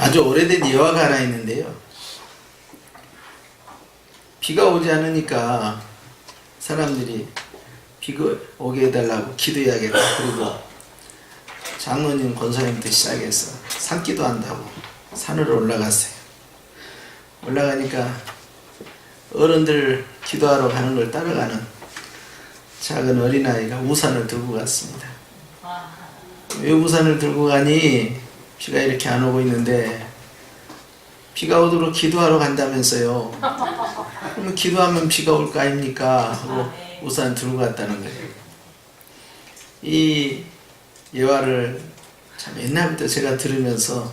아주 오래된 예화가 하나 있는데요. 비가 오지 않으니까 사람들이 비가 오게 해달라고 기도해야겠다. 그리고 장로님, 권사님부터 시작해서 산기도 한다고 산으로 올라갔어요. 올라가니까 어른들 기도하러 가는 걸 따라가는 작은 어린아이가 우산을 들고 갔습니다. 왜 우산을 들고 가니? 비가 이렇게 안 오고 있는데 비가 오도록 기도하러 간다면서요. 그러면 기도하면 비가 올 거 아닙니까? 하고 우산 들고 갔다는 거예요. 이 예화를 참 옛날부터 제가 들으면서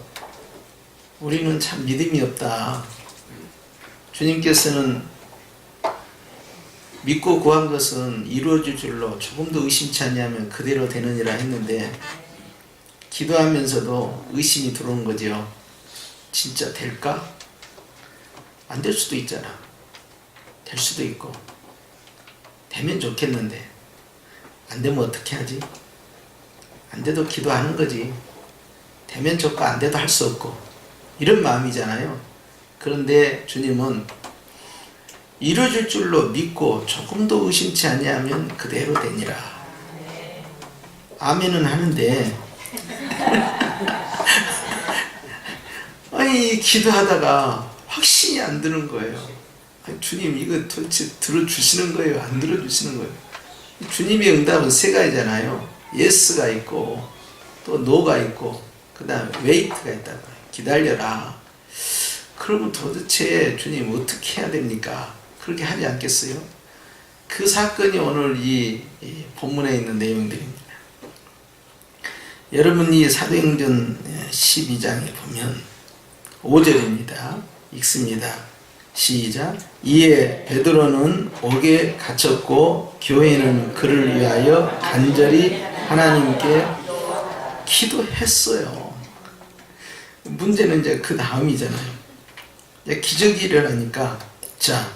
우리는 참 믿음이 없다. 주님께서는 믿고 구한 것은 이루어질 줄로 조금도 의심치 않냐면 그대로 되느니라 했는데 기도하면서도 의심이 들어오는 거죠. 진짜 될까? 안 될 수도 있잖아. 될 수도 있고 되면 좋겠는데 안 되면 어떻게 하지? 안 돼도 기도하는 거지. 되면 좋고 안 돼도 할 수 없고 이런 마음이잖아요. 그런데 주님은 이루어질 줄로 믿고 조금도 의심치 아니하면 그대로 되니라. 아멘은 하는데 아니 기도하다가 확신이 안 드는 거예요. 아니, 주님 이거 도대체 들어주시는 거예요? 안 들어주시는 거예요? 주님의 응답은 세 가지잖아요. 예스가 있고 또 노가 있고 그 다음에 웨이트가 있다고. 기다려라. 그러면 도대체 주님 어떻게 해야 됩니까? 그렇게 하지 않겠어요? 그 사건이 오늘 이 본문에 있는 내용들입니다. 여러분이 사도행전 12장에 보면 5절입니다. 읽습니다. 시작. 이에 베드로는 옥에 갇혔고 교회는 그를 위하여 간절히 하나님께 기도했어요. 문제는 이제 그 다음이잖아요. 기적이 일어나니까 자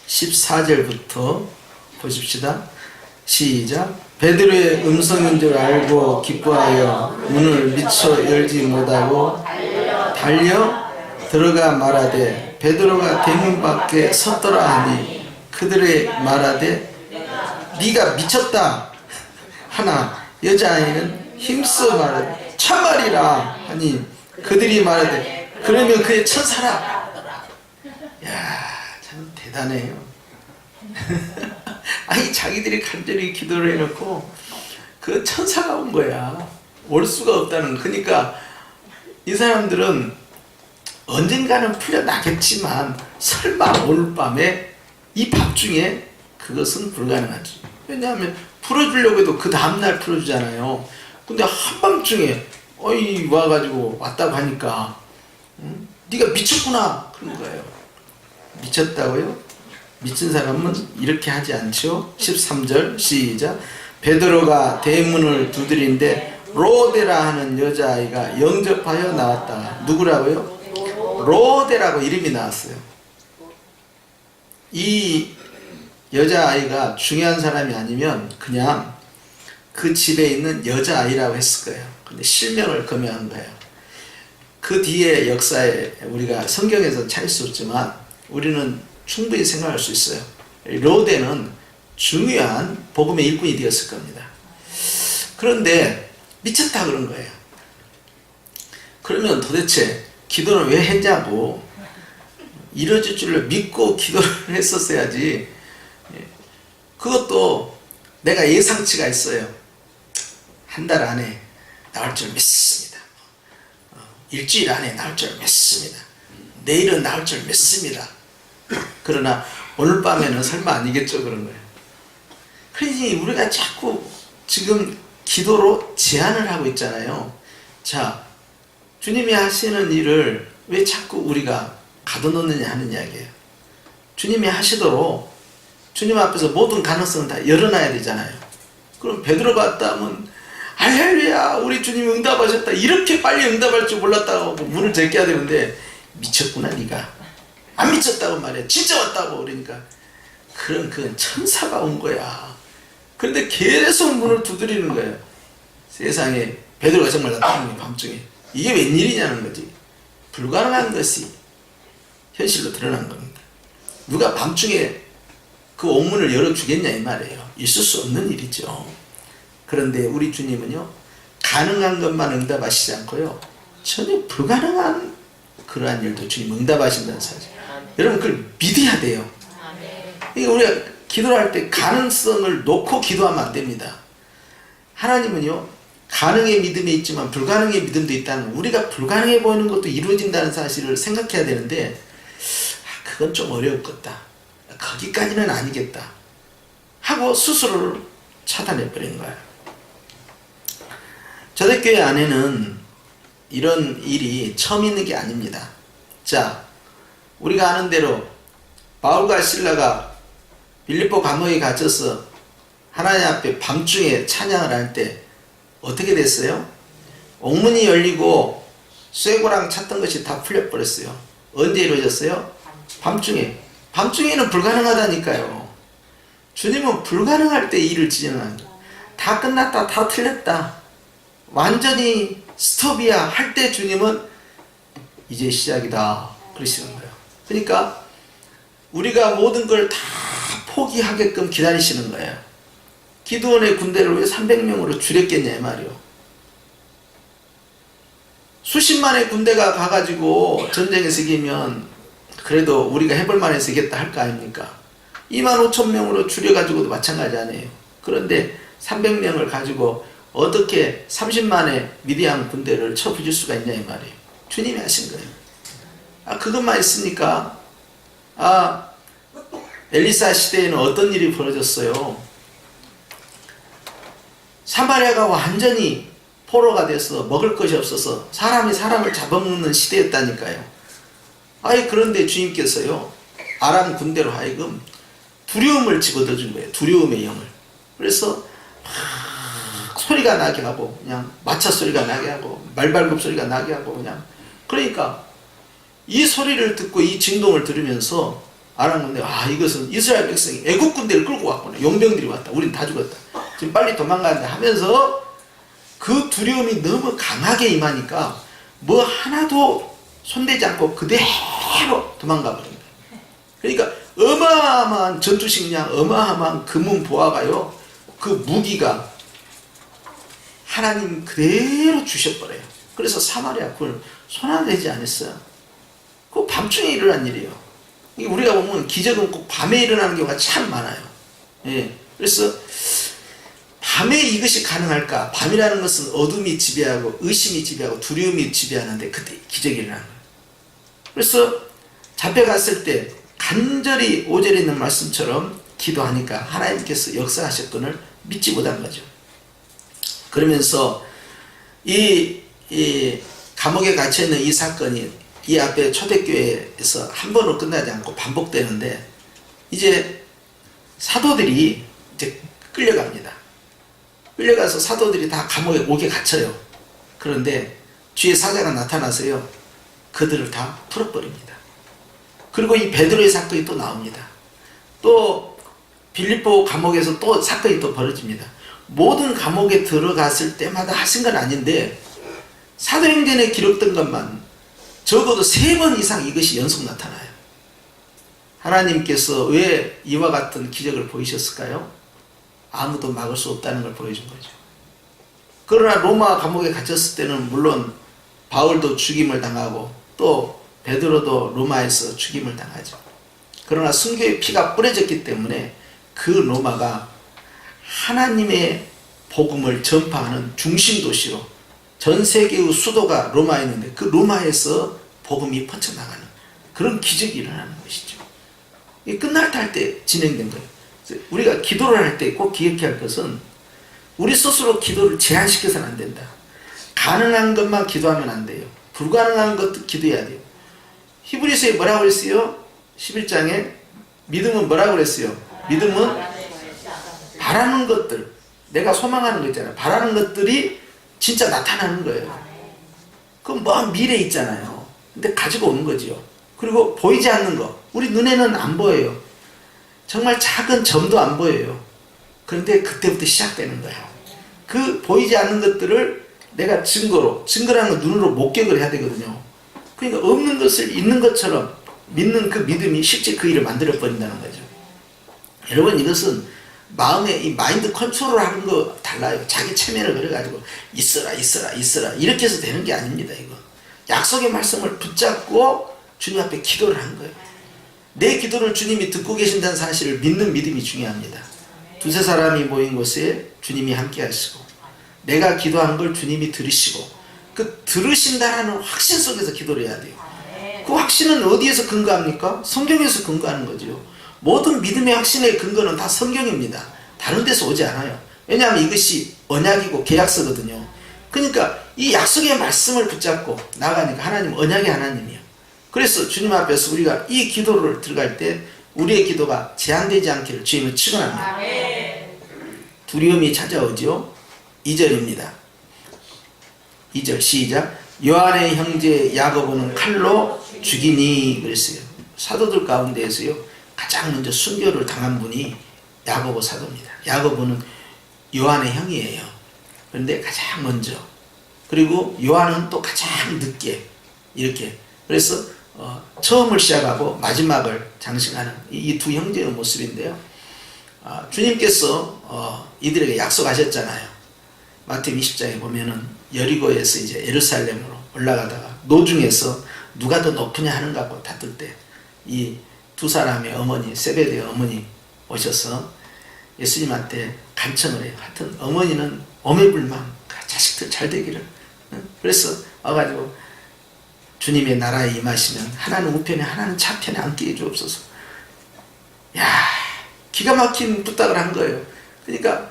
14절부터 보십시다. 시작. 베드로의 음성인 줄 알고 기뻐하여 문을 미처 열지 못하고 달려 들어가 말하되 베드로가 대문 밖에 섰더라 하니 그들의 말하되 네가 미쳤다 하나 여자아이는 힘써 말하되 참말이라 하니 그들이 말하되 그러면 그의 천사라. 야, 참 대단해요. 아니 자기들이 간절히 기도를 해놓고 그 천사가 온 거야. 올 수가 없다는 거. 그러니까 이 사람들은 언젠가는 풀려나겠지만 설마 오늘 밤에 이 밤중에 그것은 불가능하지. 왜냐하면 풀어주려고 해도 그 다음날 풀어주잖아요. 근데 한밤중에 어이 와가지고 왔다고 하니까 네가 미쳤구나 그런 거예요. 미쳤다고요? 미친 사람은 이렇게 하지 않죠. 13절 시작. 베드로가 대문을 두드린데 로데라 하는 여자아이가 영접하여 나왔다. 누구라고요? 로데라고 이름이 나왔어요. 이 여자아이가 중요한 사람이 아니면 그냥 그 집에 있는 여자아이라고 했을 거예요. 근데 실명을 거명한 거예요. 그 뒤에 역사에 우리가 성경에서 찾을 수 없지만 우리는 충분히 생각할 수 있어요. 로데는 중요한 복음의 일꾼이 되었을 겁니다. 그런데 미쳤다 그런 거예요. 그러면 도대체 기도를 왜 했냐고. 이루어질 줄을 믿고 기도를 했었어야지. 그것도 내가 예상치가 있어요. 한 달 안에 나올 줄 믿습니다. 일주일 안에 나올 줄 믿습니다. 내일은 나올 줄 믿습니다. 그러나 오늘 밤에는 설마 아니겠죠 그런 거예요. 그러니 우리가 자꾸 지금 기도로 제한을 하고 있잖아요. 자, 주님이 하시는 일을 왜 자꾸 우리가 가둬놓느냐 하는 이야기예요. 주님이 하시도록 주님 앞에서 모든 가능성을 다 열어놔야 되잖아요. 그럼 베드로가 왔다 하면 할렐루야 우리 주님이 응답하셨다. 이렇게 빨리 응답할 줄 몰랐다고 문을 제껴야 되는데 미쳤구나 네가. 안 미쳤다고 말해. 진짜 왔다고. 그러니까 그런 그 천사가 온 거야. 그런데 계속 문을 두드리는 거예요. 세상에 베드로가 정말 나타나는 밤중에 이게 웬일이냐는 거지. 불가능한 것이 현실로 드러난 겁니다. 누가 밤중에 그 옥문을 열어주겠냐 이 말이에요. 있을 수 없는 일이죠. 그런데 우리 주님은요, 가능한 것만 응답하시지 않고요, 전혀 불가능한 그러한 일도 주님 응답하신다는 사실. 여러분 그걸 믿어야 돼요. 그러니까 우리가 기도를 할 때 가능성을 놓고 기도하면 안 됩니다. 하나님은요, 가능의 믿음이 있지만 불가능의 믿음도 있다는, 우리가 불가능해 보이는 것도 이루어진다는 사실을 생각해야 되는데, 그건 좀 어려웠겠다, 거기까지는 아니겠다 하고 스스로를 차단해버린 거예요. 초대교회 안에는 이런 일이 처음 있는 게 아닙니다. 자, 우리가 아는 대로 바울과 실라가 빌립보 감옥에 갇혀서 하나님 앞에 밤중에 찬양을 할 때 어떻게 됐어요? 옥문이 열리고 쇠고랑 찼던 것이 다 풀려버렸어요. 언제 이루어졌어요? 밤중에. 밤중에는 불가능하다니까요. 주님은 불가능할 때 일을 진행하는 거예요. 다 끝났다, 다 틀렸다, 완전히 스톱이야 할 때 주님은 이제 시작이다 그러시는 거예요. 그러니까 우리가 모든 걸 다 포기하게끔 기다리시는 거예요. 기드온의 군대를 왜 300명으로 줄였겠냐 이 말이요. 수십만의 군대가 가가지고 전쟁에서 이기면 그래도 우리가 해볼 만해서 이겼다 할 거 아닙니까? 25,000명으로 줄여가지고도 마찬가지 아니에요. 그런데 300명을 가지고 어떻게 30만의 미디안 군대를 쳐부질 수가 있냐 이 말이에요. 주님이 하신 거예요. 그것만 있으니까 엘리사 시대에는 어떤 일이 벌어졌어요? 사마리아가 완전히 포로가 돼서 먹을 것이 없어서 사람이 사람을 잡아먹는 시대였다니까요. 그런데 주님께서요, 아람 군대로 하여금 두려움을 집어넣어 준 거예요. 두려움의 영을. 그래서 소리가 나게 하고, 그냥 마차 소리가 나게 하고, 말발굽 소리가 나게 하고, 그냥. 그러니까 이 소리를 듣고 이 진동을 들으면서 아람 군대, 이것은 이스라엘 백성이 애국 군대를 끌고 왔구나. 용병들이 왔다. 우린 다 죽었다. 지금 빨리 도망가야 돼 하면서 그 두려움이 너무 강하게 임하니까 뭐 하나도 손대지 않고 그대로 도망가 버린 거예요. 그러니까 어마어마한 전투식량, 어마어마한 금은 보화가요, 그 무기가 하나님 그대로 주셔버려요. 그래서 사마리아 굴 손안대지 않았어요. 그거 밤중에 일어난 일이에요. 우리가 보면 기적은 꼭 밤에 일어나는 경우가 참 많아요. 그래서 밤에 이것이 가능할까? 밤이라는 것은 어둠이 지배하고 의심이 지배하고 두려움이 지배하는데 그때 기적이 일어나는 거예요. 그래서 잡혀갔을 때 간절히 5절에 있는 말씀처럼 기도하니까 하나님께서 역사하셨건을 믿지 못한 거죠. 그러면서 이 감옥에 갇혀있는 이 사건이 이 앞에 초대교회에서 한 번으로 끝나지 않고 반복되는데, 이제 사도들이 이제 끌려갑니다. 끌려가서 사도들이 다 감옥에 옥에 갇혀요. 그런데 주의 사자가 나타나서요, 그들을 다 풀어버립니다. 그리고 이 베드로의 사건이 또 나옵니다. 또 빌립보 감옥에서 또 사건이 또 벌어집니다. 모든 감옥에 들어갔을 때마다 하신 건 아닌데, 사도행전에 기록된 것만 적어도 3번 이상 이것이 연속 나타나요. 하나님께서 왜 이와 같은 기적을 보이셨을까요? 아무도 막을 수 없다는 걸 보여준 거죠. 그러나 로마 감옥에 갇혔을 때는 물론 바울도 죽임을 당하고 또 베드로도 로마에서 죽임을 당하죠. 그러나 순교의 피가 뿌려졌기 때문에 그 로마가 하나님의 복음을 전파하는 중심 도시로, 전 세계의 수도가 로마였는데 그 로마에서 복음이 퍼져나가는 그런 기적이 일어나는 것이죠. 이게 끝날 때 할 때 진행된 거예요. 우리가 기도를 할 때 꼭 기억해야 할 것은 우리 스스로 기도를 제한시켜서는 안 된다. 가능한 것만 기도하면 안 돼요. 불가능한 것도 기도해야 돼요. 히브리서에 뭐라고 그랬어요? 11장에 믿음은 뭐라고 그랬어요? 믿음은 바라는 것들, 내가 소망하는 거 있잖아요. 바라는 것들이 진짜 나타나는 거예요. 그건 먼 미래에 있잖아요. 근데 가지고 오는 거지요. 그리고 보이지 않는 거, 우리 눈에는 안 보여요. 정말 작은 점도 안 보여요. 그런데 그때부터 시작되는 거예요. 그 보이지 않는 것들을 내가 증거라는 건 눈으로 목격을 해야 되거든요. 그러니까 없는 것을 있는 것처럼 믿는 그 믿음이 실제 그 일을 만들어 버린다는 거죠. 여러분, 이것은 마음의 이 마인드 컨트롤 하는 거 달라요. 자기 체면을 그려가지고 있어라 이렇게 해서 되는 게 아닙니다. 이거 약속의 말씀을 붙잡고 주님 앞에 기도를 한 거예요. 내 기도를 주님이 듣고 계신다는 사실을 믿는 믿음이 중요합니다. 두세 사람이 모인 곳에 주님이 함께 하시고, 내가 기도한 걸 주님이 들으시고, 그 들으신다라는 확신 속에서 기도를 해야 돼요. 그 확신은 어디에서 근거합니까? 성경에서 근거하는 거죠. 모든 믿음의 확신의 근거는 다 성경입니다. 다른 데서 오지 않아요. 왜냐하면 이것이 언약이고 계약서거든요. 그러니까 이 약속의 말씀을 붙잡고 나가니까 하나님 언약의 하나님이에요. 그래서 주님 앞에서 우리가 이 기도를 들어갈 때 우리의 기도가 제한되지 않기를 주님을 축원합니다. 두려움이 찾아오죠. 2절입니다. 2절 시작. 요한의 형제 야고보는 칼로 죽이니 그랬어요. 사도들 가운데에서요 가장 먼저 순교를 당한 분이 야고보 사도입니다. 야고보는 요한의 형이에요. 그런데 가장 먼저, 그리고 요한은 또 가장 늦게, 이렇게. 그래서 처음을 시작하고 마지막을 장식하는 이 두 형제의 모습인데요. 주님께서 이들에게 약속하셨잖아요. 마태복음 20장에 보면은 여리고에서 이제 예루살렘으로 올라가다가 노중에서 누가 더 높으냐 하는 것 갖고 다툴 때 이 두 사람의 어머니, 세베대의 어머니 오셔서 예수님한테 간청을 해요. 하여튼 어머니는 오매불망 자식들 잘 되기를. 그래서 와가지고 주님의 나라에 임하시면 하나는 우편에 하나는 좌편에 앉게 해주옵소서. 야, 기가 막힌 부탁을 한 거예요. 그러니까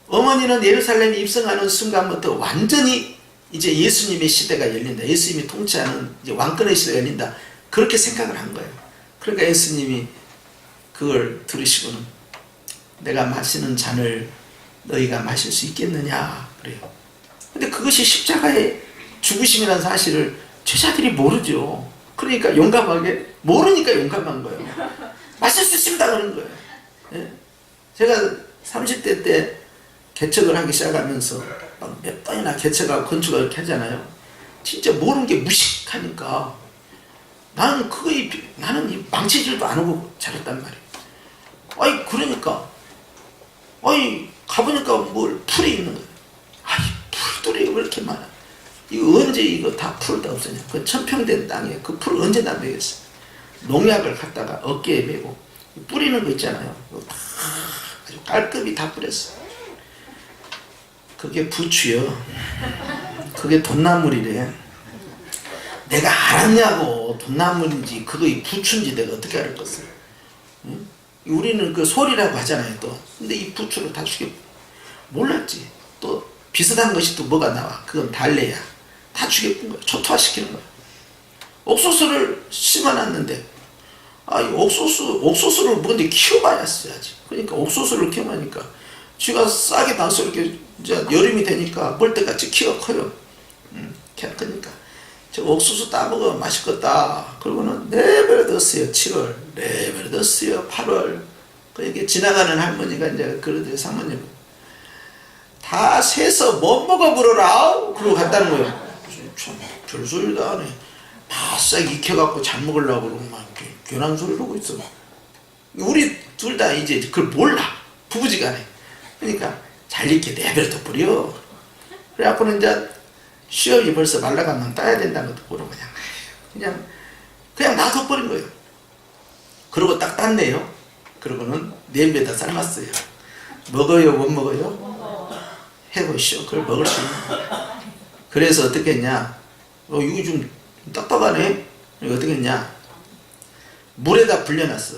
어머니는 예루살렘에 입성하는 순간부터 완전히 이제 예수님의 시대가 열린다. 예수님이 통치하는 이제 왕권의 시대가 열린다. 그렇게 생각을 한 거예요. 그러니까 예수님이 그걸 들으시고는 내가 마시는 잔을 너희가 마실 수 있겠느냐 그래요. 근데 그것이 십자가의 죽으심이라는 사실을 제자들이 모르죠. 그러니까 용감하게, 모르니까 용감한 거예요. 마실 수 있습니다 그런 거예요. 예? 제가 30대 때 개척을 하기 시작하면서 몇 번이나 개척하고 건축을 이렇게 하잖아요. 진짜 모르는 게 무식하니까 나는 망치질도 안 하고 자랐단 말이에요. 아이, 그러니까 아이 가보니까 뭘 풀이 있는 거예요. 아이, 풀들이 왜 이렇게 많아? 이거 언제 이거 다 풀 다 없었냐? 그 천평된 땅에 그 풀을 언제 다 매겠어? 농약을 갖다가 어깨에 메고 뿌리는 거 있잖아요. 다 아주 깔끔히 다 뿌렸어. 그게 부추요. 그게 돈나물이래. 내가 알았냐고. 돈나물인지 그거 부추인지 내가 어떻게 알았겠어요? 응? 우리는 그 소리라고 하잖아요 또. 근데 이 부추를 다 죽여. 몰랐지. 또 비슷한 것이 또 뭐가 나와. 그건 달래야. 다 죽여본 거야. 초토화시키는 거야. 옥수수를 심어놨는데 이 옥수수를 뭔데 키워봐야지. 그러니까 옥수수를 키워보니까 쥐가 싹이 나서 이렇게 이제 여름이 되니까 멀때같이 키가 커요. 키가 크니까 저 옥수수 따먹어 맛있겠다. 그러고는 내버려 뒀어요. 7월 내버려 뒀어요. 8월. 그러니까 지나가는 할머니가 이제 그러더니 사모님 다 세서 못 먹어버려라 그러고 갔다는 거예요. 참 별소리도 안 해. 바싹 익혀갖고 잘 먹으려고 그러고 막 괜한 소리를 하고 있어. 우리 둘 다 이제 그걸 몰라. 부부지간에. 그러니까 잘 익게 내버려 둬버려. 그래갖고는 이제 시험이 벌써 말라가면 따야 된다는 것도 모르고 그냥 놔둬버린 거예요. 그러고 딱 땄네요. 그러고는 냄비에다 삶았어요. 먹어요 못 먹어요? 해보시오. 그걸 먹을 수 있는 거예요. 그래서 어떻게 했냐, 이거 좀 딱딱하네. 이거 어떻게 했냐, 물에다 불려놨어.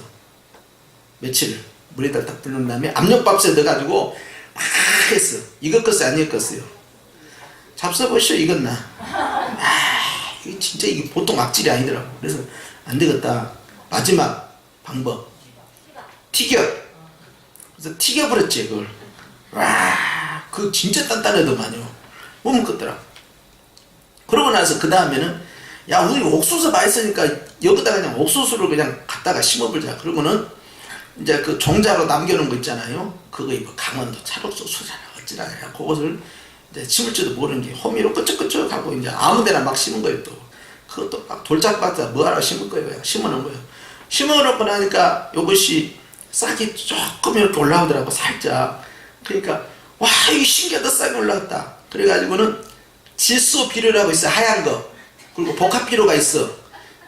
며칠을 물에다 딱 불린 다음에 압력밥솥에 넣어가지고 막 했어. 익었겠어요 안 익었어요? 잡숴보시오. 익었나? 이게 진짜 이게 보통 악질이 아니더라고. 그래서 안 되겠다. 마지막 방법 튀겨. 그래서 튀겨버렸지 그걸. 와, 그 진짜 단단하더만요. 못 먹겠더라. 그러고 나서 그 다음에는 야, 우리 옥수수 맛있으니까 여기다 그냥 옥수수를 그냥 갖다가 심어보자. 그러고는 이제 그 종자로 남겨놓은 거 있잖아요. 그거 뭐 강원도 찰옥수 수잖아 어찌나 그것을 이제 심을 줄도 모르는 게 호미로 끄적끄적하고 이제 아무데나 막 심은 거예요. 또 그것도 막 돌짝밭에 뭐하러 심을 거예요. 그냥 심어놓은 거예요. 심어놓고 나니까 이것이 싹이 조금 이렇게 올라오더라고, 살짝. 그러니까 와, 이거 신기하다, 싹이 올라왔다. 그래가지고는 질소 비료라고 있어, 하얀 거. 그리고 복합 비료가 있어.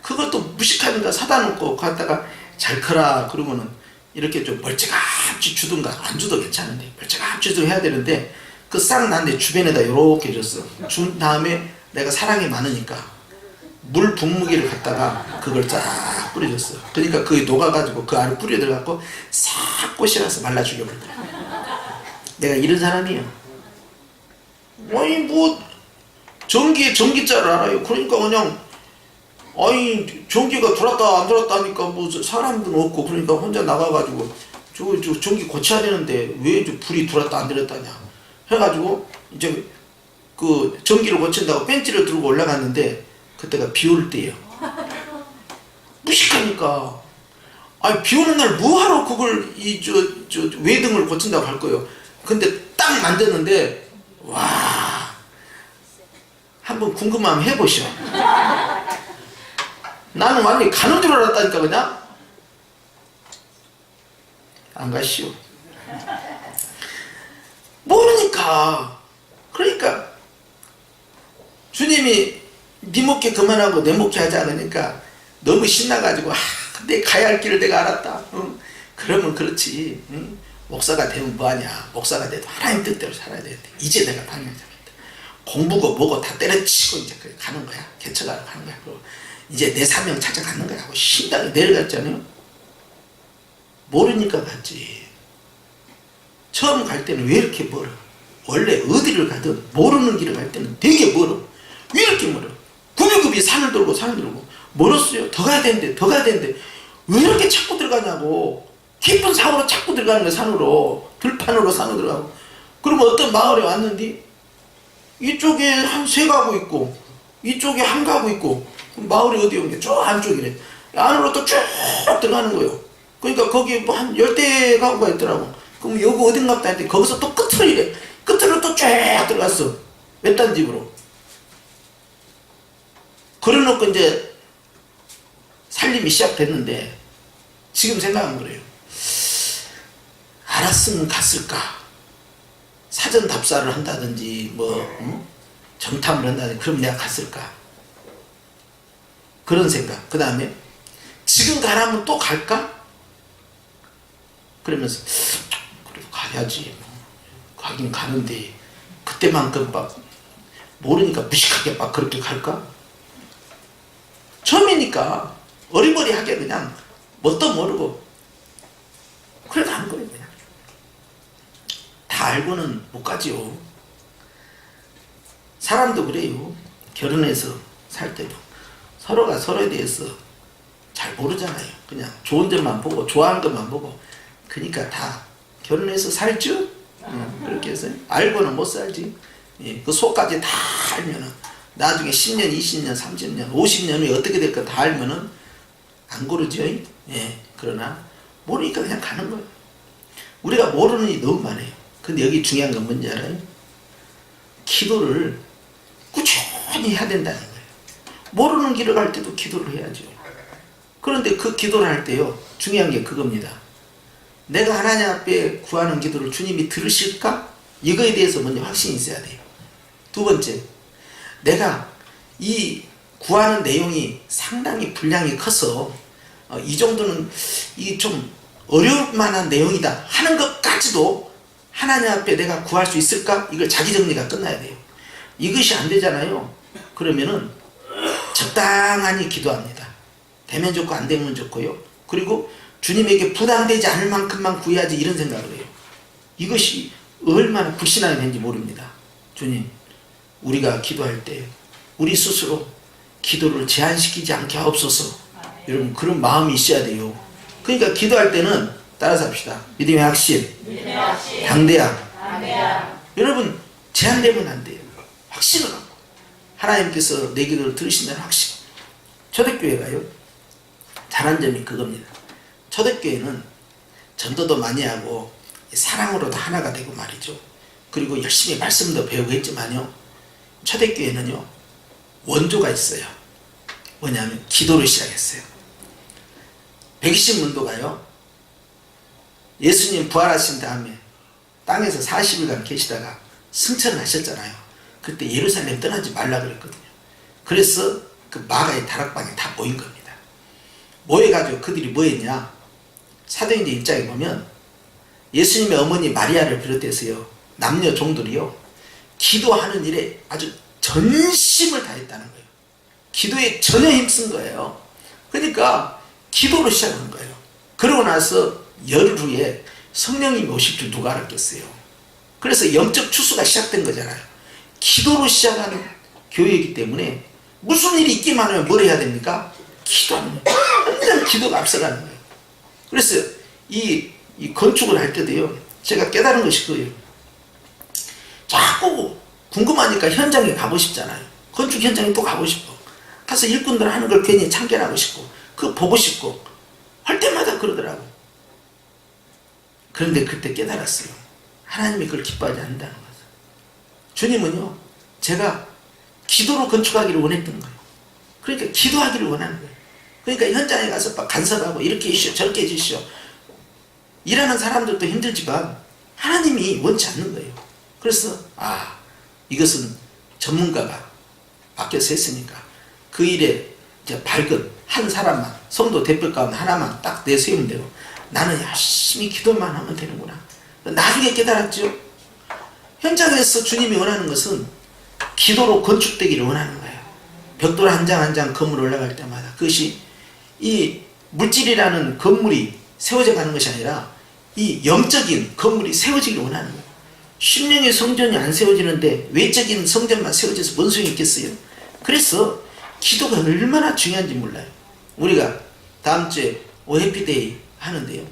그것도 무식하니까 사다 놓고 갖다가 잘 커라 그러면은 이렇게 좀 멀찌감치 주든가, 안 줘도 괜찮은데 멀찌감치 좀 해야 되는데, 그 싹 났는데 주변에다 이렇게 줬어. 준 다음에 내가 사랑이 많으니까 물 분무기를 갖다가 그걸 쫙 뿌려줬어. 그러니까 그게 녹아가지고 그 안에 뿌려 들어갖고 싹 꽃이 나서 말라 죽여버리더라. 내가 이런 사람이에요. 아니 뭐 전기에 전기자를 알아요. 그러니까 그냥 아니 전기가 들어왔다 안 들어왔다 하니까 뭐 사람도 없고, 그러니까 혼자 나가가지고 저 전기 고쳐야 되는데 왜 저 불이 들어왔다 안 들어왔다냐 해가지고 이제 그 전기를 고친다고 벤치를 들고 올라갔는데 그때가 비 올 때예요. 무식하니까 아니 비 오는 날 뭐하러 그걸 저 외등을 고친다고 할 거예요. 근데 딱 만졌는데 와, 한번 궁금하면 해보시오. 나는 완전히 가는 줄 알았다니까. 그냥 안 가시오. 모르니까. 그러니까 주님이 네 목회 그만하고 내 목회 하자 그러니까 너무 신나가지고 근데 가야 할 길을 내가 알았다. 응? 그러면 그렇지. 응? 목사가 되면 뭐하냐. 목사가 돼도 하나님 뜻대로 살아야 되는데 이제 내가 방향 잡았다. 공부고 뭐고 다 때려치고 이제 그래 가는 거야. 개척하러 가는 거야. 그리고 이제 내 사명 찾아가는 거야 하고 신나게 내려갔잖아요. 모르니까 갔지. 처음 갈 때는 왜 이렇게 멀어? 원래 어디를 가든 모르는 길을 갈 때는 되게 멀어. 왜 이렇게 멀어? 구비구비 산을 돌고 산을 돌고 멀었어요. 더 가야 되는데 더 가야 되는데 왜 이렇게 자꾸 들어가냐고. 깊은 사고로 자꾸 들어가는 거야. 산으로 들판으로 산으로 들어가고. 그러면 어떤 마을에 왔는데 이쪽에 한 3가구 있고 이쪽에 1가구 있고, 마을이 어디 오는 게 저 안쪽이래. 안으로 또 쭉 들어가는 거예요. 그러니까 거기 뭐 한 10대 가구가 있더라고. 그럼 여기 어딘가 보다 했더니 거기서 또 끝으로 이래. 끝으로 또 쭉 들어갔어. 외딴 집으로. 그래놓고 이제 살림이 시작됐는데 지금 생각은 그래요. 알았으면 갔을까? 사전 답사를 한다든지 뭐 정탐을 한다든지 그럼 내가 갔을까? 그런 생각. 그 다음에 지금 가라면 또 갈까? 그러면서 그래도 가야지. 가긴 가는데 그때만큼 막 모르니까 무식하게 막 그렇게 갈까? 처음이니까 어리버리하게 그냥 뭣도 모르고 그래 가는 거예요. 그냥 다 알고는 못 가지요. 사람도 그래요. 결혼해서 살 때도 서로가 서로에 대해서 잘 모르잖아요. 그냥 좋은 점만 보고 좋아하는 것만 보고. 그러니까 다 결혼해서 살죠? 그렇게 해서 알고는 못 살지. 예, 그 속까지 다 알면은 나중에 10년, 20년, 30년, 50년 후에 어떻게 될까 다 알면은 안 고르죠. 예, 그러나 모르니까 그냥 가는 거예요. 우리가 모르는 일이 너무 많아요. 근데 여기 중요한 건 뭔지 알아요? 기도를 꾸준히 해야 된다는 거예요. 모르는 길을 갈 때도 기도를 해야죠. 그런데 그 기도를 할 때요, 중요한 게 그겁니다. 내가 하나님 앞에 구하는 기도를 주님이 들으실까? 이거에 대해서 먼저 확신이 있어야 돼요. 두 번째, 내가 이 구하는 내용이 상당히 분량이 커서 이 정도는 이게 좀 어려울 만한 내용이다 하는 것까지도 하나님 앞에 내가 구할 수 있을까? 이걸 자기 정리가 끝나야 돼요. 이것이 안 되잖아요. 그러면은 적당히 기도합니다. 되면 좋고 안 되면 좋고요. 그리고 주님에게 부담되지 않을 만큼만 구해야지 이런 생각을 해요. 이것이 얼마나 불신하게 되는지 모릅니다. 주님, 우리가 기도할 때 우리 스스로 기도를 제한시키지 않게 하옵소서. 여러분 그런 마음이 있어야 돼요. 그러니까 기도할 때는 따라서 합시다. 믿음의 확신, 당대함. 여러분 제한되면 안 돼요. 확신을 갖고 하나님께서 내 기도를 들으신다는 확신. 초대교회가요 잘한 점이 그겁니다. 초대교회는 전도도 많이 하고 사랑으로도 하나가 되고 말이죠. 그리고 열심히 말씀도 배우고 했지만요, 초대교회는요 원조가 있어요. 뭐냐면 기도를 시작했어요. 120문도가요 예수님 부활하신 다음에 땅에서 40일간 계시다가 승천을 하셨잖아요. 그때 예루살렘 떠나지 말라 그랬거든요. 그래서 그 마가의 다락방에 다 모인 겁니다. 모여가지고 그들이 뭐 했냐, 사도행전 1장에 보면 예수님의 어머니 마리아를 비롯해서요 남녀 종들이요 기도하는 일에 아주 전심을 다했다는 거예요. 기도에 전혀 힘쓴 거예요. 그러니까 기도로 시작한 거예요. 그러고 나서 열흘 후에 성령님이 오실 줄 누가 알았겠어요. 그래서 영적 추수가 시작된 거잖아요. 기도로 시작하는 교회이기 때문에 무슨 일이 있기만 하면 뭘 해야 됩니까? 기도하는 거예요. 완전 기도가 앞서가는 거예요. 그래서 이 건축을 할 때도요 제가 깨달은 것이 그거예요. 자꾸 궁금하니까 현장에 가고 싶잖아요. 건축 현장에 또 가고 싶어. 가서 일꾼들 하는 걸 괜히 참견하고 싶고 그거 보고 싶고 할 때마다 그러더라고. 그런데 그때 깨달았어요. 하나님이 그걸 기뻐하지 않는다는 거죠. 주님은요 제가 기도로 건축하기를 원했던 거예요. 그러니까 기도하기를 원하는 거예요. 그러니까 현장에 가서 막 간섭하고 이렇게 해주시오 저렇게 해주시오 일하는 사람들도 힘들지만 하나님이 원치 않는 거예요. 그래서 이것은 전문가가 맡겨서 했으니까 그 일에 이제 밝은 한 사람만, 성도 대표 가운데 하나만 딱 내세우면 되고 나는 열심히 기도만 하면 되는구나. 나중에 깨달았죠. 현장에서 주님이 원하는 것은 기도로 건축되기를 원하는 거예요. 벽돌 한 장 한 장 건물 올라갈 때마다 그것이 이 물질이라는 건물이 세워져 가는 것이 아니라 이 영적인 건물이 세워지기를 원하는 거예요. 심령의 성전이 안 세워지는데 외적인 성전만 세워져서 뭔 소용이 있겠어요? 그래서 기도가 얼마나 중요한지 몰라요. 우리가 다음 주에 오해피데이 하는데요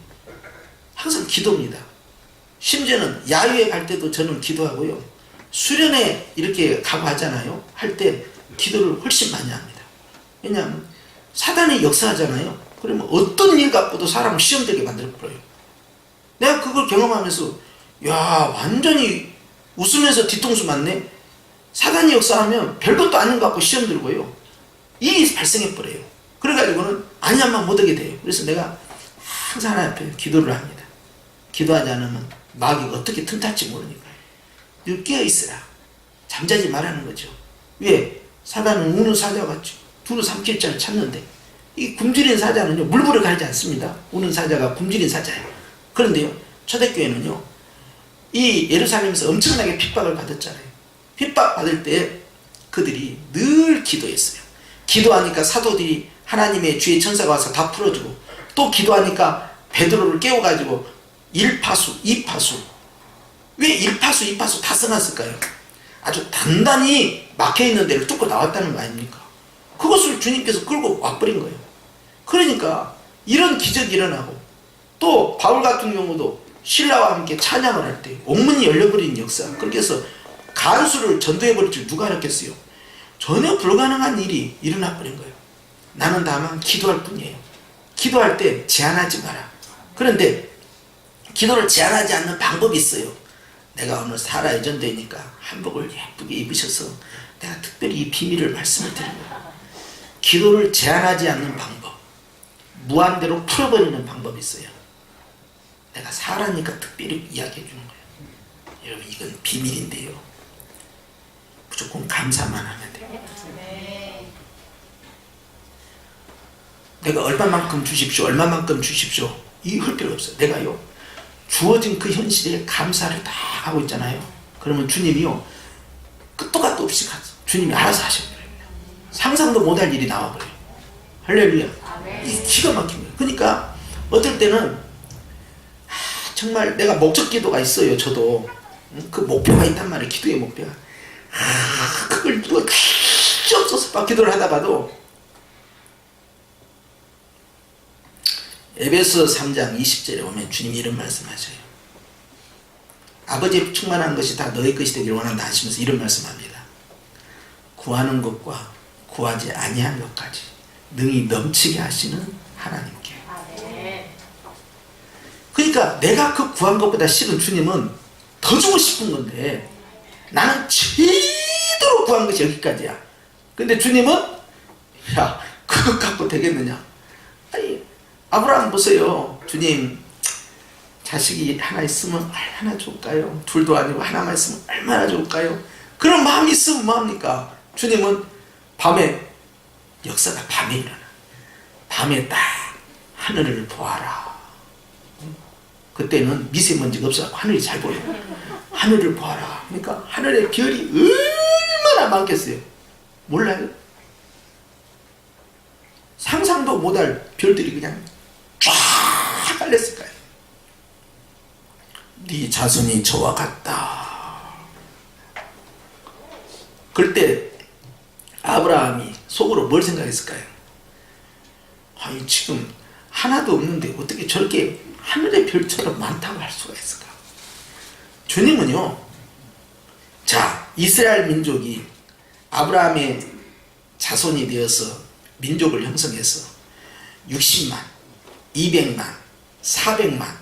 항상 기도입니다. 심지어는 야유회 갈 때도 저는 기도하고요 수련회 이렇게 가고 하잖아요. 할 때 기도를 훨씬 많이 합니다. 왜냐하면 사단이 역사하잖아요. 그러면 어떤 일 갖고도 사람을 시험되게 만들어버려요. 내가 그걸 경험하면서 야 완전히 웃으면서 뒤통수 맞네. 사단이 역사하면 별것도 아닌 것 같고 시험 들고요 일이 발생해버려요. 그래가지고는 아니야만 못하게 돼요. 그래서 내가 항상 하나님 앞에 기도를 합니다. 기도하지 않으면 마귀가 어떻게 틈탈지 모르니까요. 늘 깨어있으라. 잠자지 말라는 거죠. 왜? 사단은 우는 사자같이 두루 삼킬 자를 찾는데 이 굶주린 사자는요 물불을 가리지 않습니다. 우는 사자가 굶주린 사자예요. 그런데요 초대교회는요 이 예루살렘에서 엄청나게 핍박을 받았잖아요. 핍박받을 때 그들이 늘 기도했어요. 기도하니까 사도들이 하나님의 주의 천사가 와서 다 풀어주고 또 기도하니까 베드로를 깨워가지고 1파수 2파수 왜 1파수 2파수 다 써놨을까요? 아주 단단히 막혀있는 데를 뚫고 나왔다는 거 아닙니까? 그것을 주님께서 끌고 와버린 거예요. 그러니까 이런 기적이 일어나고 또 바울 같은 경우도 신라와 함께 찬양을 할 때 옥문이 열려버린 역사. 그렇게 해서 간수를 전도해버릴 줄 누가 알았겠어요? 전혀 불가능한 일이 일어나 버린 거예요. 나는 다만 기도할 뿐이에요. 기도할 때 제한하지 마라. 그런데 기도를 제한하지 않는 방법이 있어요. 내가 오늘 사라의 전도니까 한복을 예쁘게 입으셔서 내가 특별히 이 비밀을 말씀을 드린 거예요. 기도를 제한하지 않는 방법, 무한대로 풀어버리는 방법이 있어요. 내가 사라니까 특별히 이야기해 주는 거예요. 여러분 이건 비밀인데요 무조건 감사만 하면 돼요. 내가 얼마만큼 주십시오 얼마만큼 주십시오 이럴 필요 없어요. 내가요 주어진 그 현실에 감사를 다 하고 있잖아요. 그러면 주님이요 끝도 갓도 없이 주님이 알아서 하셔버려요. 상상도 못할 일이 나와버려요. 할렐루야. 이 기가 막힌 거예요. 그러니까 어떨 때는 정말 내가 목적 기도가 있어요. 저도 그 목표가 있단 말이에요. 기도의 목표가 그걸 누가 없어서 막 기도를 하다가도 에베소 3장 20절에 보면 주님이 이런 말씀하셔요. 아버지의 충만한 것이 다 너의 것이 되기를 원한다 하시면서 이런 말씀합니다. 구하는 것과 구하지 아니한 것까지 능히 넘치게 하시는 하나님께. 그러니까 내가 그 구한 것보다 실은 주님은 더 주고 싶은 건데 나는 제대로 구한 것이 여기까지야. 근데 주님은 야 그것 갖고 되겠느냐. 아니 아브라함 보세요. 주님 자식이 하나 있으면 얼마나 좋을까요? 둘도 아니고 하나만 있으면 얼마나 좋을까요? 그런 마음이 있으면 뭐합니까? 주님은 밤에 역사가 밤에 일어나. 밤에 딱 하늘을 보아라. 그때는 미세먼지가 없어서 하늘이 잘 보여. 하늘을 보아라. 그러니까 하늘에 별이 얼마나 많겠어요? 몰라요? 상상도 못할 별들이 그냥 쫙 깔렸을 거예요. 네 자손이 저와 같다. 그때 아브라함이 속으로 뭘 생각했을까요? 아니 지금 하나도 없는데 어떻게 저렇게 하늘의 별처럼 많다고 할 수가 있을까? 주님은요, 자 이스라엘 민족이 아브라함의 자손이 되어서 민족을 형성해서 60만, 200만, 400만,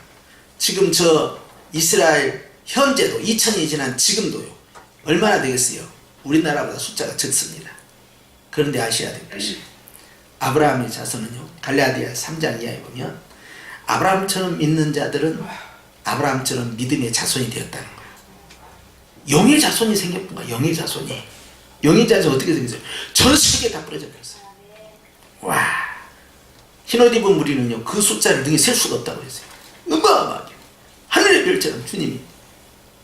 지금 저 이스라엘 현재도 2000이 지난 지금도요 얼마나 되겠어요? 우리나라보다 숫자가 적습니다. 그런데 아셔야 될 것이 아브라함의 자손은요, 갈라디아 3장 이하에 보면 아브라함처럼 믿는 자들은 아브라함처럼 믿음의 자손이 되었다는 거예요. 영의 자손이 생겼던 거야. 영의 자손이. 영의 자손이 어떻게 생겼어요? 전 세계에 다 뿌려져 버렸어요. 와, 흰옷 입은 무리는요 그 숫자를 등에 셀 수가 없다고 그랬어요. 어마어마하게 하늘의 별처럼 주님이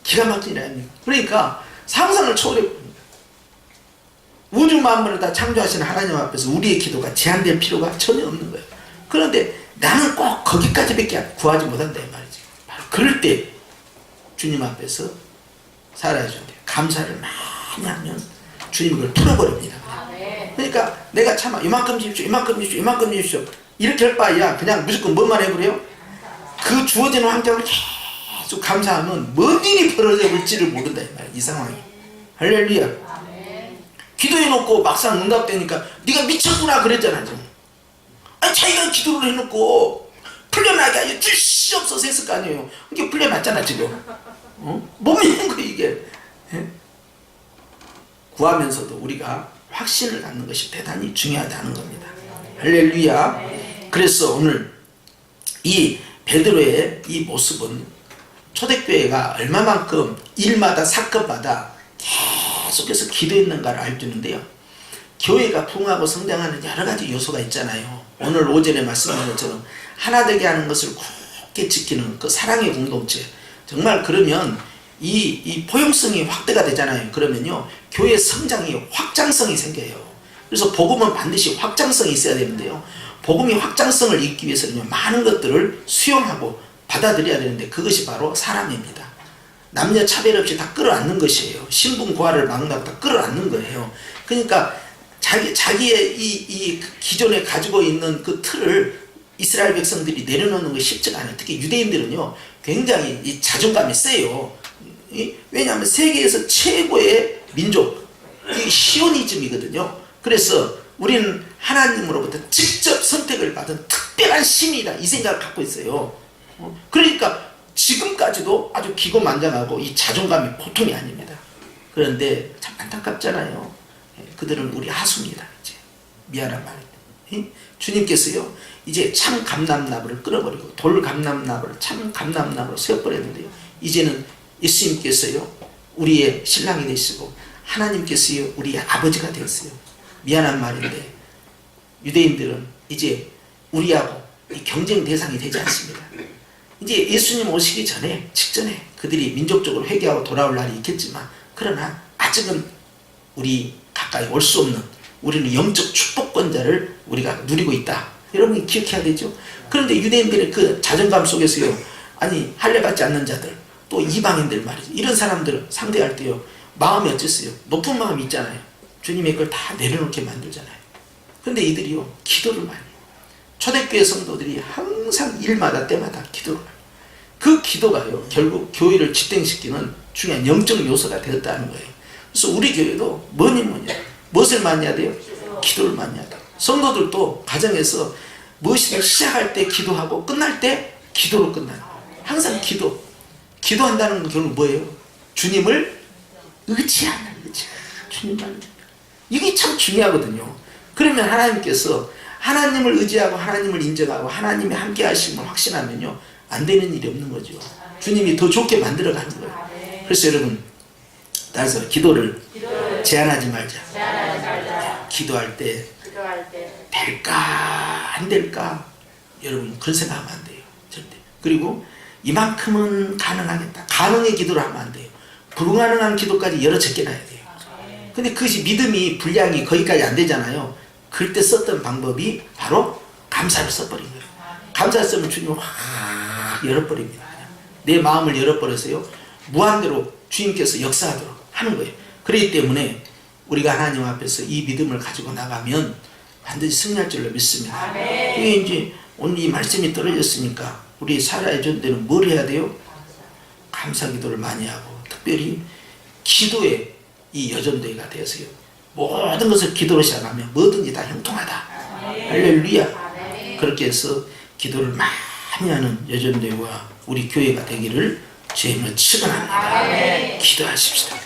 기가 막힌 일 아닙니까? 그러니까 상상을 초월해버립니다. 우주 만물을 다 창조하시는 하나님 앞에서 우리의 기도가 제한될 필요가 전혀 없는 거예요. 그런데 나는 꼭 거기까지밖에 구하지 못한다 이 말이지. 바로 그럴 때 주님 앞에서 살아야 돼요. 감사를 많이 하면 주님이 그걸 풀어버립니다. 그러니까 내가 참아 이만큼 주십시오, 이만큼 주십시오, 이만큼 주십시오 이렇게 할 바에야 그냥 무조건 뭐만 해버려요? 그 주어지는 환경을 계속 감사하면 뭔 일이 벌어져 볼지를 모른다 이 말이야. 이 상황이. 할렐루야. 기도해놓고 막상 응답되니까 네가 미쳤구나 그랬잖아 지금. 아니 자기가 기도를 해놓고 풀려나게 아예 줄시없어서 했을 거 아니에요. 이게 풀려났잖아 지금. 못 믿는 거 이게. 예? 구하면서도 우리가 확신을 갖는 것이 대단히 중요하다는 겁니다. 할렐루야. 그래서 오늘 이 베드로의 이 모습은 초대교회가 얼마만큼 일마다 사건마다 계속해서 기도했는가를 알려주는데요. 교회가 부흥하고 성장하는 여러 가지 요소가 있잖아요. 오늘 오전에 말씀한 것처럼 하나 되게 하는 것을 굳게 지키는 그 사랑의 공동체. 정말 그러면 이 포용성이 확대가 되잖아요. 그러면요 교회 성장이 확장성이 생겨요. 그래서 복음은 반드시 확장성이 있어야 되는데요, 복음이 확장성을 잇기 위해서는요 많은 것들을 수용하고 받아들여야 되는데 그것이 바로 사람입니다. 남녀 차별 없이 다 끌어안는 것이에요. 신분 고하를 막는다고 다 끌어안는 거예요. 그러니까 자기의 이 기존에 가지고 있는 그 틀을 이스라엘 백성들이 내려놓는 것이 쉽지가 않아요. 특히 유대인들은요 굉장히 이 자존감이 세요. 왜냐하면 세계에서 최고의 민족 이 시오니즘이거든요. 그래서 우리는 하나님으로부터 직접 선택을 받은 특별한 신이다 이 생각을 갖고 있어요. 그러니까 지금까지도 아주 기고만장하고 이 자존감이 보통이 아닙니다. 그런데 참 안타깝잖아요. 그들은 우리 하수입니다. 이제 미안한 말입니다. 주님께서요 이제 참 감람나무를 끌어버리고 돌 감람나무를 참 감람나무로 세워버렸는데요, 이제는 예수님께서요 우리의 신랑이 되시고 하나님께서요 우리의 아버지가 되었어요. 미안한 말인데 유대인들은 이제 우리하고 경쟁 대상이 되지 않습니다. 이제 예수님 오시기 전에 직전에 그들이 민족적으로 회개하고 돌아올 날이 있겠지만, 그러나 아직은 우리 가까이 올 수 없는, 우리는 영적 축복권자를 우리가 누리고 있다. 여러분이 기억해야 되죠. 그런데 유대인들의 그 자존감 속에서요, 아니 할례받지 않는 자들, 또 이방인들 말이죠, 이런 사람들을 상대할 때요 마음이 어쨌어요? 높은 마음이 있잖아요. 주님의 걸 다 내려놓게 만들잖아요. 그런데 이들이요 기도를 많이 해요. 초대교회 성도들이 항상 일마다 때마다 기도를 해요. 그 기도가요 결국 교회를 지탱시키는 중요한 영적 요소가 되었다는 거예요. 그래서 우리 교회도 뭐니 무엇을 많이 해야 돼요? 기도를 많이 해야 돼요. 성도들도 가정에서 무엇이든 시작할 때 기도하고 끝날 때 기도로 끝나요. 항상 기도한다는 건 결국 뭐예요? 주님을 의지하는 의지. 주님만. 이게 참 중요하거든요. 그러면 하나님께서 하나님을 의지하고 하나님을 인정하고 하나님이 함께 하심을 확신하면요, 안 되는 일이 없는 거죠. 주님이 더 좋게 만들어 가는 거예요. 그래서 여러분, 따라서 기도를 제한하지 말자. 기도할 때 될까 안 될까, 여러분 그런 생각하면 안 돼요. 절대. 그리고 이만큼은 가능하겠다, 가능의 기도를 하면 안 돼요. 불가능한 기도까지 여러 제껴놔야 돼요. 근데 그것이 믿음이 분량이 거기까지 안 되잖아요. 그럴 때 썼던 방법이 바로 감사를 써버린 거예요. 감사를 쓰면 주님은 확 열어버립니다. 내 마음을 열어버려서요, 무한대로 주님께서 역사하도록 하는 거예요. 그렇기 때문에 우리가 하나님 앞에서 이 믿음을 가지고 나가면 반드시 승리할 줄로 믿습니다. 이게 이제 오늘 이 말씀이 떨어졌으니까 우리 살아야 존재는 뭘 해야 돼요? 감사 기도를 많이 하고, 특별히 기도에 이 여전대가 되어서요, 모든 것을 기도로 시작하면 뭐든지 다 형통하다. 할렐루야. 그렇게 해서 기도를 많이 하는 여전대와 우리 교회가 되기를 주님을 축원합니다. 기도하십시다.